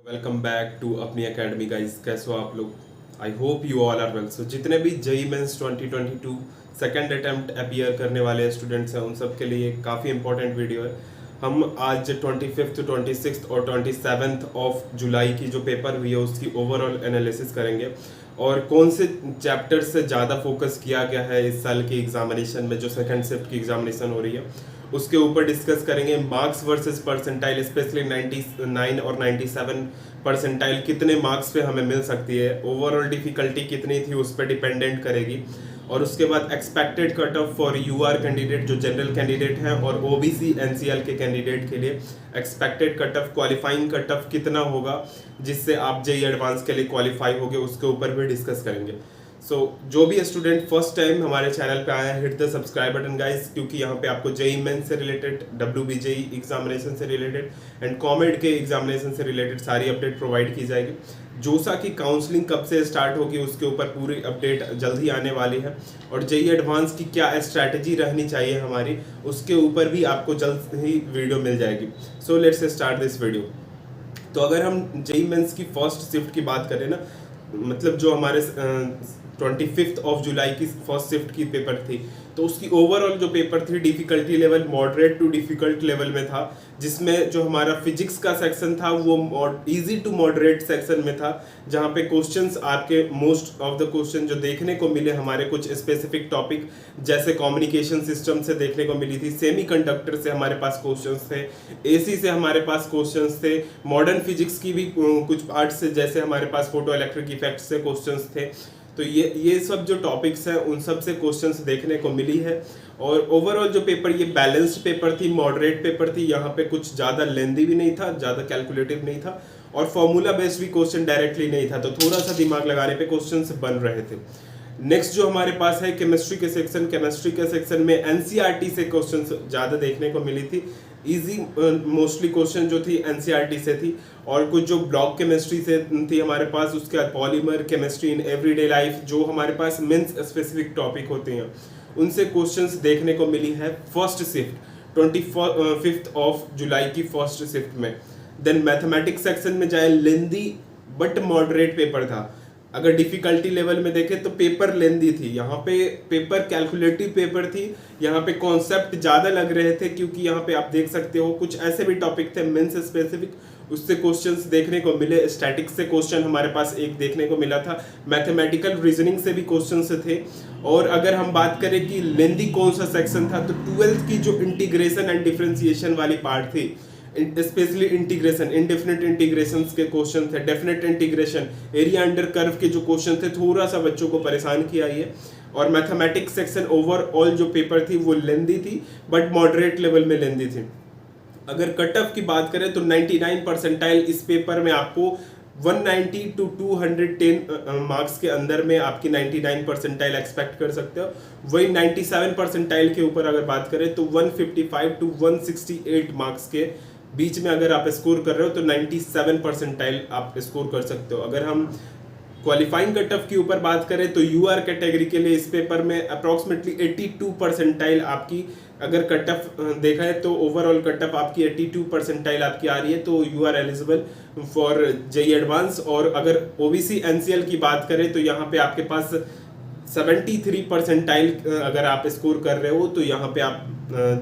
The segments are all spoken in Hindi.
वेलकम बैक टू अपनी एकेडमी गाइस। कैसे हो आप लोग? I hope you all are well. So जितने भी JEE mains 2022 second attempt appear करने वाले स्टूडेंट्स हैं उन सब के लिए काफ़ी इंपॉर्टेंट वीडियो है। हम आज 25th 26th और 27th ऑफ जुलाई की जो पेपर हुई है उसकी ओवरऑल एनालिसिस करेंगे और कौन से चैप्टर से ज़्यादा फोकस किया गया है इस साल की एग्जामिनेशन में जो सेकंड शिफ्ट की एग्जामिनेशन हो रही है उसके ऊपर डिस्कस करेंगे। मार्क्स वर्सेस परसेंटाइल, स्पेशली 99 और 97 परसेंटाइल कितने मार्क्स पे हमें मिल सकती है, ओवरऑल डिफिकल्टी कितनी थी उस पर डिपेंडेंट करेगी। और उसके बाद expected cut off for UR candidate जो जनरल कैंडिडेट हैं और ओबीसी एनसीएल के कैंडिडेट के लिए expected cut off, qualifying cut off कितना होगा जिससे आप जेई एडवांस के लिए क्वालिफाई होगे, उसके ऊपर भी डिस्कस करेंगे। जो भी स्टूडेंट फर्स्ट टाइम हमारे चैनल पे आया है, hit the subscribe button guys, क्योंकि यहाँ पे आपको जेई मेंस से रिलेटेड, डब्ल्यूबीजेई एग्जामिनेशन से रिलेटेड एंड कॉमेड के एग्जामिनेशन से रिलेटेड सारी अपडेट प्रोवाइड की जाएगी। जोसा की काउंसलिंग कब से स्टार्ट होगी उसके ऊपर पूरी अपडेट जल्द ही आने वाली है और जेई एडवांस की क्या स्ट्रैटेजी रहनी चाहिए हमारी उसके ऊपर भी आपको जल्द ही वीडियो मिल जाएगी। So let's start this video. तो अगर हम जेई मेंस की फर्स्ट शिफ्ट की बात करें ना, मतलब जो हमारे 25th ऑफ जुलाई की फर्स्ट शिफ्ट की पेपर थी, तो उसकी ओवरऑल जो पेपर थी difficulty level moderate to difficult level में था, जिसमें जो हमारा फिजिक्स का सेक्शन था वो इजी टू मॉडरेट सेक्शन में था, जहाँ पे क्वेश्चंस आपके मोस्ट ऑफ द क्वेश्चन जो देखने को मिले हमारे कुछ स्पेसिफिक टॉपिक जैसे कम्युनिकेशन सिस्टम से देखने को मिली थी, सेमीकंडक्टर से हमारे पास क्वेश्चंस थे, एसी से हमारे पास क्वेश्चंस थे, मॉडर्न फिजिक्स की भी कुछ पार्ट से जैसे हमारे पास फोटो इलेक्ट्रिक इफेक्ट से क्वेश्चंस थे। तो ये सब जो टॉपिक्स हैं उन सब से क्वेश्चंस देखने को मिली है। और ओवरऑल जो पेपर ये बैलेंस्ड पेपर थी, मॉडरेट पेपर थी, यहाँ पे कुछ ज़्यादा लेंदी भी नहीं था, ज़्यादा कैलकुलेटिव नहीं था और फॉर्मूला बेस्ड भी क्वेश्चन डायरेक्टली नहीं था, तो थोड़ा सा दिमाग लगाने पे क्वेश्चंस बन रहे थे। नेक्स्ट जो हमारे पास है केमिस्ट्री के सेक्शन में एनसीईआरटी से क्वेश्चंस ज़्यादा देखने को मिली थी। इजी मोस्टली क्वेश्चन जो थी एनसीईआरटी से थी और कुछ जो ब्लॉक केमिस्ट्री से थी हमारे पास, उसके बाद polymer chemistry in everyday life जो हमारे पास मेंस स्पेसिफिक टॉपिक होते हैं उनसे क्वेश्चंस देखने को मिली है first shift 25th of July की फर्स्ट शिफ्ट में। देन मैथमेटिक्स सेक्शन में जाए, लेंदी बट मॉडरेट पेपर था। अगर डिफिकल्टी लेवल में देखें तो पेपर लेंदी थी, यहाँ पे पेपर कैलकुलेटिव पेपर थी, यहाँ पे कॉन्सेप्ट ज़्यादा लग रहे थे क्योंकि यहाँ पे आप देख सकते हो कुछ ऐसे भी टॉपिक थे मेंस स्पेसिफिक, उससे क्वेश्चंस देखने को मिले। स्टैटिक्स से क्वेश्चन हमारे पास एक देखने को मिला था, मैथमेटिकल रीजनिंग से भी क्वेश्चंस थे। और अगर हम बात करें कि लेंदी कौन सा सेक्शन था, तो 12th की जो इंटीग्रेशन एंड डिफरेंशिएशन वाली पार्ट थी, स्पेशली इंटीग्रेशन, इनडेफिनेट इंटीग्रेशन के क्वेश्चन थे, definite integration, area under curve के जो क्वेश्चन थे, थोड़ा सा बच्चों को परेशान किया ये। और मैथमेटिक्स सेक्शन ओवरऑल जो पेपर थी वो लेंदी थी बट मॉडरेट लेवल में लेंदी थी। अगर कट ऑफ की बात करें तो 99 परसेंटाइल इस पेपर में आपको 190 टू 210 मार्क्स के अंदर में आपकी 99 परसेंटाइल एक्सपेक्ट कर सकते हो। वही 97 परसेंटाइल के ऊपर अगर बात करें तो 155 टू 168 मार्क्स के बीच में अगर आप स्कोर कर रहे हो तो 97 परसेंटाइल आप स्कोर कर सकते हो। अगर हम क्वालिफाइंग कट ऑफ के ऊपर बात करें तो यूआर कैटेगरी के लिए इस पेपर में अप्रॉक्सीमेटली 82 परसेंटाइल आपकी, अगर कट ऑफ देखा है तो ओवरऑल कट ऑफ आपकी 82 परसेंटाइल आपकी आ रही है, तो you are eligible for JEE advance. और अगर ओबीसी एनसीएल की बात करें तो यहाँ पे आपके पास 73 परसेंटाइल अगर आप स्कोर कर रहे हो तो यहाँ पे आप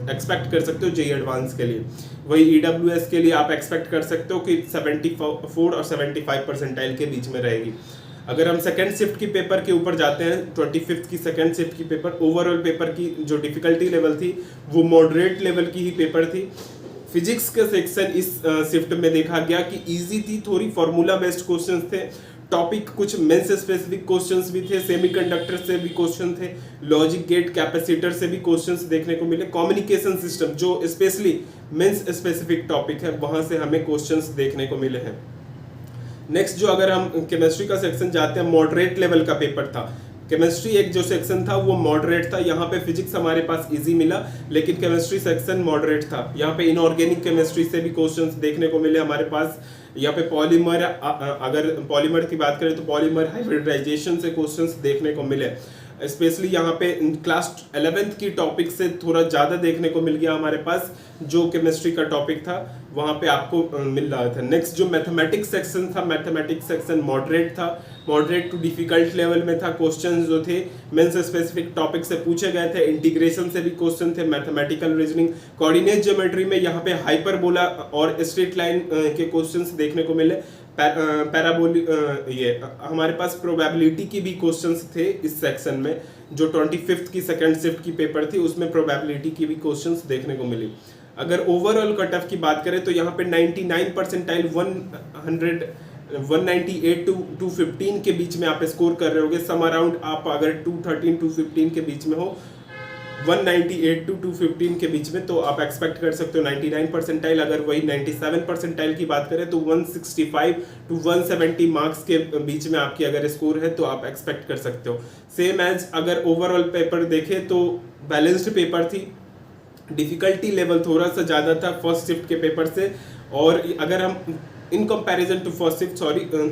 एक्सपेक्ट कर सकते हो जेई एडवांस के लिए। वही ईडब्ल्यूएस के लिए आप एक्सपेक्ट कर सकते हो कि 74 और 75 परसेंटाइल के बीच में रहेगी। अगर हम सेकंड शिफ्ट की पेपर के ऊपर जाते हैं, 25th की सेकंड शिफ्ट की पेपर, ओवरऑल पेपर की जो डिफिकल्टी लेवल थी वो मॉडरेट लेवल की ही पेपर थी। फिजिक्स का सेक्शन इस शिफ्ट में देखा गया कि इजी थी, थोड़ी फार्मूला बेस्ड क्वेश्चंस थे, टॉपिक कुछ मेंस स्पेसिफिक क्वेश्चंस भी थे, सेमीकंडक्टर से भी क्वेश्चन थे, लॉजिक गेट कैपेसिटर से भी क्वेश्चंस देखने को मिले, कम्युनिकेशन सिस्टम जो स्पेशली मेंस स्पेसिफिक टॉपिक है वहां से हमें क्वेश्चंस देखने को मिले हैं। नेक्स्ट जो अगर हम केमिस्ट्री का सेक्शन जाते हैं, मॉडरेट लेवल का पेपर था। केमिस्ट्री एक जो सेक्शन था वो मॉडरेट था, यहाँ पे फिजिक्स हमारे पास इजी मिला लेकिन केमिस्ट्री सेक्शन मॉडरेट था। यहाँ पे इनऑर्गेनिक केमिस्ट्री से भी क्वेश्चंस देखने को मिले हमारे पास। यहाँ पे पॉलीमर, अगर पॉलीमर की बात करें तो पॉलीमर हाइब्रिडाइजेशन से क्वेश्चंस देखने को मिले। स्पेशली यहाँ पे क्लास 11th की टॉपिक से थोड़ा ज़्यादा देखने को मिल गया हमारे पास, जो केमिस्ट्री का टॉपिक था वहाँ पे आपको मिल रहा था। नेक्स्ट जो मैथमेटिक्स सेक्शन था, मैथमेटिक्स सेक्शन मॉडरेट था, मॉडरेट टू डिफिकल्ट लेवल में था। क्वेश्चंस जो थे मेंस स्पेसिफिक टॉपिक से पूछे गए थे, इंटीग्रेशन से भी क्वेश्चन थे, मैथमेटिकल रीजनिंग, कोऑर्डिनेट ज्योमेट्री में यहाँ पे हाइपरबोला और स्ट्रेट लाइन के क्वेश्चंस देखने को मिले। पैराबोलिक ये हमारे पास प्रोबेबिलिटी की भी क्वेश्चंस थे इस सेक्शन में, जो 25th की सेकंड शिफ्ट की पेपर थी उसमें प्रोबेबिलिटी की भी क्वेश्चंस देखने को मिली। अगर ओवरऑल कट ऑफ की बात करें तो यहाँ पे 99 परसेंटाइल 198 टू 215 के बीच में आप स्कोर कर रहे होगे। सम अराउंड आप अगर 213 215 के बीच में हो, 198 टू 215 के बीच में, तो आप एक्सपेक्ट कर सकते हो 99 परसेंटाइल। अगर वही 97 परसेंटाइल की बात करें तो 165 टू 170 मार्क्स के बीच में आपकी अगर स्कोर है तो आप एक्सपेक्ट कर सकते हो। सेम एज अगर ओवरऑल पेपर देखें तो बैलेंस्ड पेपर थी, डिफिकल्टी लेवल थोड़ा सा ज़्यादा था फर्स्ट शिफ्ट के पेपर से, और अगर हम in comparison to first shift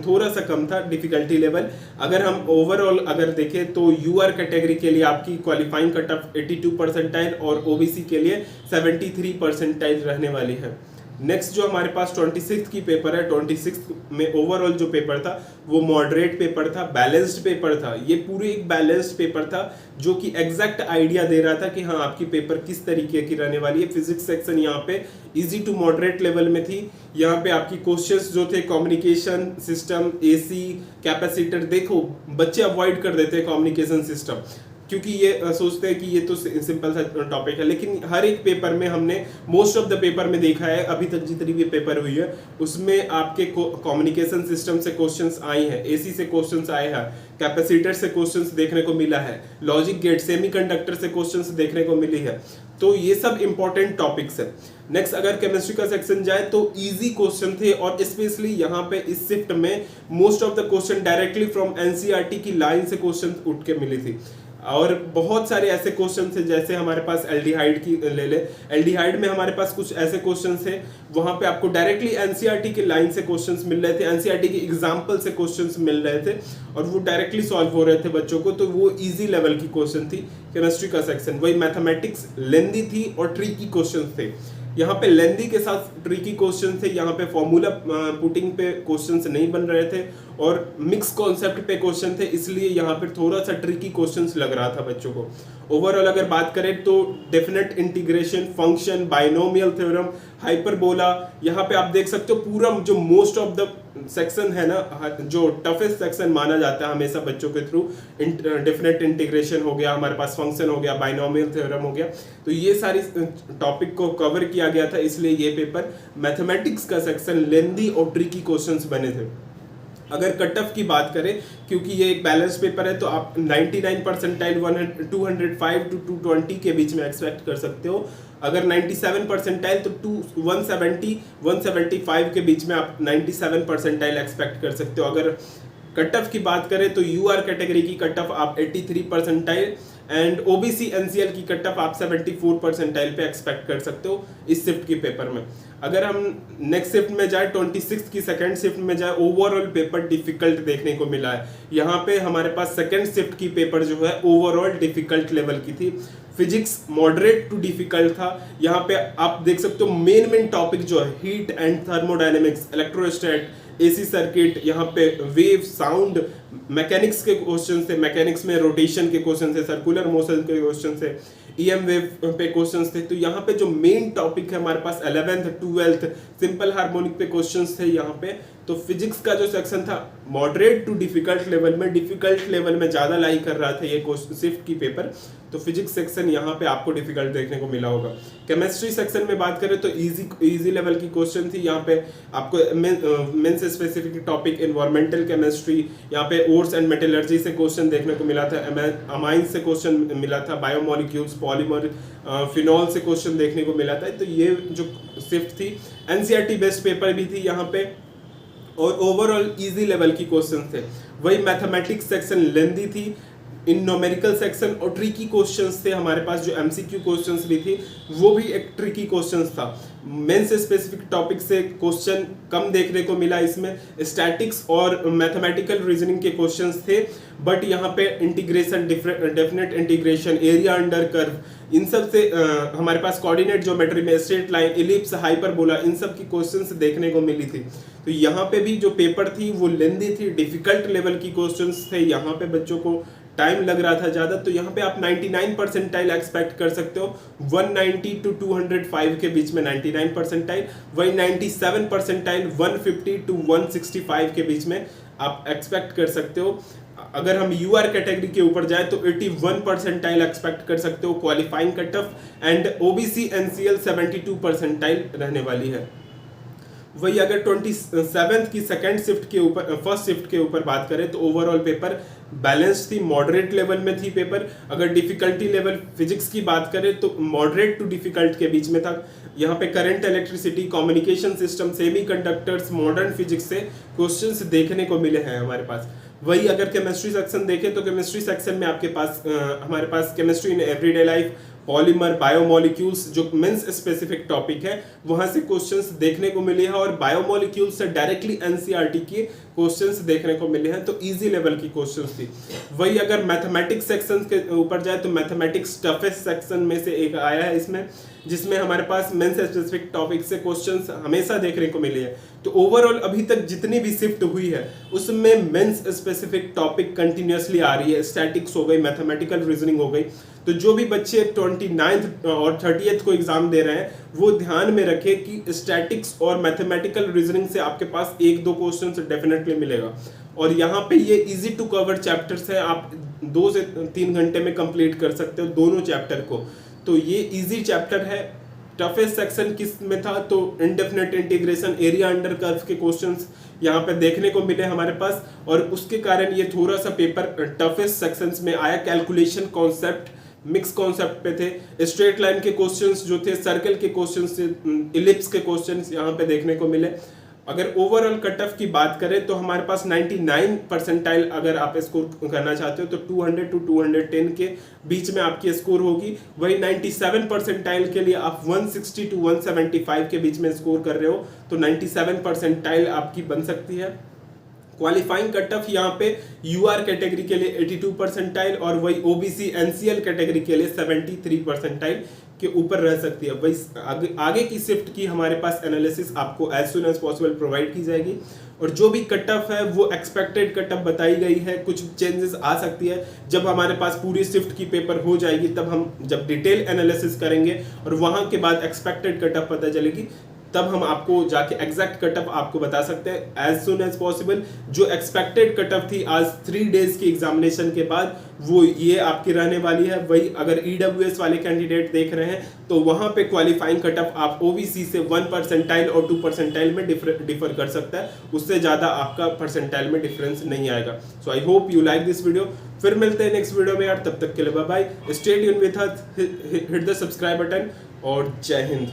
थोड़ा सा कम था डिफिकल्टी लेवल। अगर हम ओवरऑल अगर देखें तो यूआर कैटेगरी के लिए आपकी क्वालिफाइंग कट ऑफ 82 परसेंटाइल और ओबीसी के लिए 73 परसेंटाइल रहने वाली है। नेक्स्ट जो हमारे पास 26th की पेपर है, 26th में ओवरऑल जो पेपर था वो मॉडरेट पेपर था, बैलेंस्ड पेपर था। ये पूरी एक बैलेंस्ड पेपर था जो कि एग्जैक्ट आइडिया दे रहा था कि हाँ आपकी पेपर किस तरीके की रहने वाली है। फिजिक्स सेक्शन यहाँ पे इजी टू मॉडरेट लेवल में थी। यहाँ पे आपकी क्वेश्चंस जो थे कम्युनिकेशन सिस्टम, एसी, कैपेसिटर, देखो बच्चे अवॉइड कर देते हैं कम्युनिकेशन सिस्टम क्योंकि ये सोचते हैं कि ये तो सिंपल सा टॉपिक है, लेकिन हर एक पेपर में हमने मोस्ट ऑफ द पेपर में देखा है अभी तक जितनी भी पेपर हुई है उसमें आपके कम्युनिकेशन सिस्टम से क्वेश्चंस आए हैं, एसी से क्वेश्चंस आए हैं, कैपेसिटर से क्वेश्चंस देखने को मिला है, लॉजिक गेट, सेमीकंडक्टर से क्वेश्चंस देखने को मिली है। तो ये सब इंपॉर्टेंट टॉपिक्स है। नेक्स्ट अगर केमिस्ट्री का सेक्शन जाए तो इजी क्वेश्चन थे, और स्पेशली यहाँ पे इस शिफ्ट में most of the question directly from NCERT की लाइन से क्वेश्चन उठ के मिली थी। और बहुत सारे ऐसे क्वेश्चन थे, जैसे हमारे पास एल्डिहाइड की ले ले, एल्डिहाइड में हमारे पास कुछ ऐसे क्वेश्चन थे वहां पे आपको डायरेक्टली एनसीईआरटी की लाइन से क्वेश्चंस मिल रहे थे, एनसीईआरटी की एग्जांपल से क्वेश्चंस मिल रहे थे और वो डायरेक्टली सॉल्व हो रहे थे बच्चों को। तो वो इजी लेवल की क्वेश्चन थी केमिस्ट्री का सेक्शन। वही मैथमेटिक्स लेंदी थी और ट्रिकी क्वेश्चन थे। यहाँ पे लेंदी के साथ ट्रिकी क्वेश्चन थे, यहाँ पे फॉर्मूला पुटिंग पे क्वेश्चंस नहीं बन रहे थे और मिक्स कॉन्सेप्ट पे क्वेश्चन थे, इसलिए यहाँ पे थोड़ा सा ट्रिकी क्वेश्चंस लग रहा था बच्चों को। ओवरऑल अगर बात करें तो definite integration, function, binomial theorem, hyperbola, यहाँ पे आप देख सकते हो पूरा जो मोस्ट ऑफ द सेक्शन है ना, जो टफेस्ट सेक्शन माना जाता है हमेशा बच्चों के थ्रू, डेफिनेट इंटीग्रेशन हो गया, हमारे पास फंक्शन हो गया, बाइनोमियल थ्योरम हो गया, तो ये सारी टॉपिक को कवर किया गया था। इसलिए ये पेपर मैथमेटिक्स का सेक्शन लेंदी और ट्रिकी क्वेश्चंस बने थे। अगर कट ऑफ की बात करें, क्योंकि ये एक बैलेंस पेपर है, तो आप 99 परसेंटाइल 205 टू 220 के बीच में एक्सपेक्ट कर सकते हो। अगर 97 परसेंटाइल तो 170 175 के बीच में आप 97 परसेंटाइल एक्सपेक्ट कर सकते हो। अगर कट ऑफ की बात करें तो यूआर कैटेगरी की कट ऑफ आप 83 परसेंटाइल एंड ओबीसी एनसीएल की कट ऑफ आप 74 परसेंटाइल पे एक्सपेक्ट कर सकते हो इस शिफ्ट की पेपर में। अगर हम नेक्स्ट शिफ्ट में जाए, 26 की सेकंड शिफ्ट में जाए, ओवरऑल पेपर डिफिकल्ट देखने को मिला है। यहाँ पे हमारे पास सेकंड शिफ्ट की पेपर जो है ओवरऑल डिफिकल्ट लेवल की थी। फिजिक्स मॉडरेट टू डिफिकल्ट था। यहाँ पे आप देख सकते हो मेन टॉपिक जो है heat and thermodynamics, electrostat, AC circuit, यहाँ पे वेव, साउंड, मैकेनिक्स के क्वेश्चन थे, मैकेनिक्स में रोटेशन के क्वेश्चन थे, सर्कुलर मोशन के क्वेश्चन थे, ईएम वेव पे क्वेश्चंस थे। तो यहाँ पे जो मेन टॉपिक है हमारे पास 11th 12th सिंपल हार्मोनिक पे क्वेश्चंस थे यहाँ पे। तो फिजिक्स का जो सेक्शन था मॉडरेट टू डिफिकल्ट लेवल में, डिफिकल्ट लेवल में ज़्यादा लाई कर रहा था ये शिफ्ट की पेपर, तो फिजिक्स सेक्शन यहाँ पे आपको डिफिकल्ट देखने को मिला होगा। केमिस्ट्री सेक्शन में बात करें तो इजी लेवल की क्वेश्चन थी। यहाँ पे आपको mains specific topic environmental chemistry, यहाँ पे ओर्स एंड मेटलर्जी से क्वेश्चन देखने को मिला था, अमाइंस से क्वेश्चन मिला था, बायोमोलिक्यूल्स, पॉलीमर, फिनॉल से क्वेश्चन देखने को मिला था। तो ये जो शिफ्ट थी एनसीईआरटी बेस्ड पेपर भी थी यहाँ पे, और ओवरऑल इजी लेवल की क्वेश्चन थे। वही मैथमेटिक्स सेक्शन लेंदी थी, इन न्यूमेरिकल सेक्शन और ट्रिकी क्वेश्चंस थे हमारे पास, जो एमसीक्यू क्वेश्चंस भी थी वो भी एक ट्रिकी क्वेश्चंस था। मेंस स्पेसिफिक टॉपिक से क्वेश्चन कम देखने को मिला, इसमें स्टैटिक्स और मैथमेटिकल रीजनिंग के क्वेश्चंस थे, बट यहाँ पे integration, definite integration, area under curve, इन सब से हमारे पास कोऑर्डिनेट ज्योमेट्री में स्ट्रेट लाइन, इलिप्स, हाइपरबोला, इन सब की क्वेश्चंस देखने को मिली थी। तो यहाँ पे भी जो पेपर थी वो लेंदी थी, डिफिकल्ट लेवल की क्वेश्चंस थे, यहाँ पे बच्चों को टाइम लग रहा था ज़्यादा। तो यहाँ पे आप 99 परसेंटाइल एक्सपेक्ट कर सकते हो, 190 टू 205 के बीच में 99 परसेंटाइल, वही 97 परसेंटाइल 150 टू 165 के बीच में आप एक्सपेक्ट कर सकते हो। अगर हम यूआर कैटेगरी के ऊपर जाए तो 81 परसेंटाइल एक्सपेक्ट कर सकते हो qualifying cut of, and OBC NCL 72 percentile रहने वाली है। वही अगर 27th की सेकंड शिफ्ट के ऊपर, फर्स्ट शिफ्ट के ऊपर बात करें तो ओवरऑल पेपर बैलेंस थी, मॉडरेट लेवल में थी पेपर। अगर डिफिकल्टी लेवल फिजिक्स की बात करें तो मॉडरेट टू डिफिकल्ट के बीच में था। यहाँ पे current, electricity, communication system, semiconductors, modern physics से क्वेश्चंस देखने को मिले हैं हमारे पास। वही अगर केमिस्ट्री सेक्शन देखें तो केमिस्ट्री सेक्शन में आपके पास हमारे पास chemistry in everyday life, polymer, biomolecules जो मेंस स्पेसिफिक टॉपिक है वहां से क्वेश्चंस देखने को मिले हैं, और बायोमोलिक्यूल्स से डायरेक्टली एनसीईआरटी के क्वेश्चंस देखने को मिले हैं, तो इजी लेवल की क्वेश्चंस थी। वही अगर मैथमेटिक्स सेक्शन के ऊपर जाए तो मैथमेटिक्स टफेस्ट सेक्शन में से एक आया है इसमें, जिसमें हमारे पास मेंस स्पेसिफिक टॉपिक से क्वेश्चंस हमेशा देखने को मिले हैं। तो ओवरऑल अभी तक जितनी भी शिफ्ट हुई है उसमें मेंस स्पेसिफिक टॉपिक कंटिन्यूअसली आ रही है, स्टैटिक्स हो गई, मैथमेटिकल रीजनिंग हो गई। तो जो भी बच्चे 29th और 30th को एग्जाम दे रहे हैं वो ध्यान में रखें कि स्टैटिक्स और मैथमेटिकल रीजनिंग से आपके पास 1-2 क्वेश्चन डेफिनेटली मिलेगा। और यहाँ पे ये इजी टू कवर चैप्टर्स है, आप 2 से 3 घंटे में कंप्लीट कर सकते हो दोनों चैप्टर को। तो ये इजी चैप्टर है। टफेस्ट सेक्शन किस में था तो indefinite integration, area under curve के क्वेश्चंस यहाँ पे देखने को मिले हमारे पास, और उसके कारण ये थोड़ा सा पेपर टफेस्ट सेक्शंस में आया। कैलकुलेशन कॉन्सेप्ट, मिक्स कॉन्सेप्ट पे थे, स्ट्रेट लाइन के क्वेश्चंस जो थे, सर्कल के क्वेश्चंस थे, इलिप्स के क्वेश्चंस यहाँ पे देखने को मिले। अगर ओवरऑल कट ऑफ की बात करें तो हमारे पास 99 परसेंटाइल अगर आप स्कोर करना चाहते हो तो 200 टू 210 के बीच में आपकी स्कोर होगी। वही 97 परसेंटाइल के लिए आप 160 टू 175 के बीच में स्कोर कर रहे हो तो 97 परसेंटाइल आपकी बन सकती है। क्वालिफाइंग कट ऑफ यहाँ पे यूआर कैटेगरी के लिए 82 परसेंटाइल और वही ओबीसी एनसीएल कैटेगरी के लिए 73 परसेंटाइल के ऊपर रह सकती है। वही आगे की शिफ्ट की हमारे पास एनालिसिस आपको as soon as possible provide की जाएगी, और जो भी कट ऑफ है वो एक्सपेक्टेड कट ऑफ बताई गई है। कुछ चेंजेस आ सकती है जब हमारे पास पूरी शिफ्ट की पेपर हो जाएगी, तब हम जब डिटेल एनालिसिस करेंगे और वहां के बाद एक्सपेक्टेड कट ऑफ पता चलेगी, तब हम आपको जाके एग्जैक्ट कट ऑफ आपको बता सकते हैं एज सुन एज पॉसिबल। जो एक्सपेक्टेड कट ऑफ थी आज 3 डेज की एग्जामिनेशन के बाद वो ये आपकी रहने वाली है। वही अगर ईडब्ल्यूएस वाले कैंडिडेट देख रहे हैं तो वहां पे क्वालिफाइंग कट ऑफ आप ओबीसी से 1 परसेंटाइल और 2 परसेंटाइल में डिफर कर सकता है, उससे ज्यादा आपका परसेंटाइल में डिफरेंस नहीं आएगा। So I hope you like this video. फिर मिलते हैं नेक्स्ट वीडियो में यार, तब तक के लिए bye bye, stay tuned with us, hit the subscribe button और जय हिंद।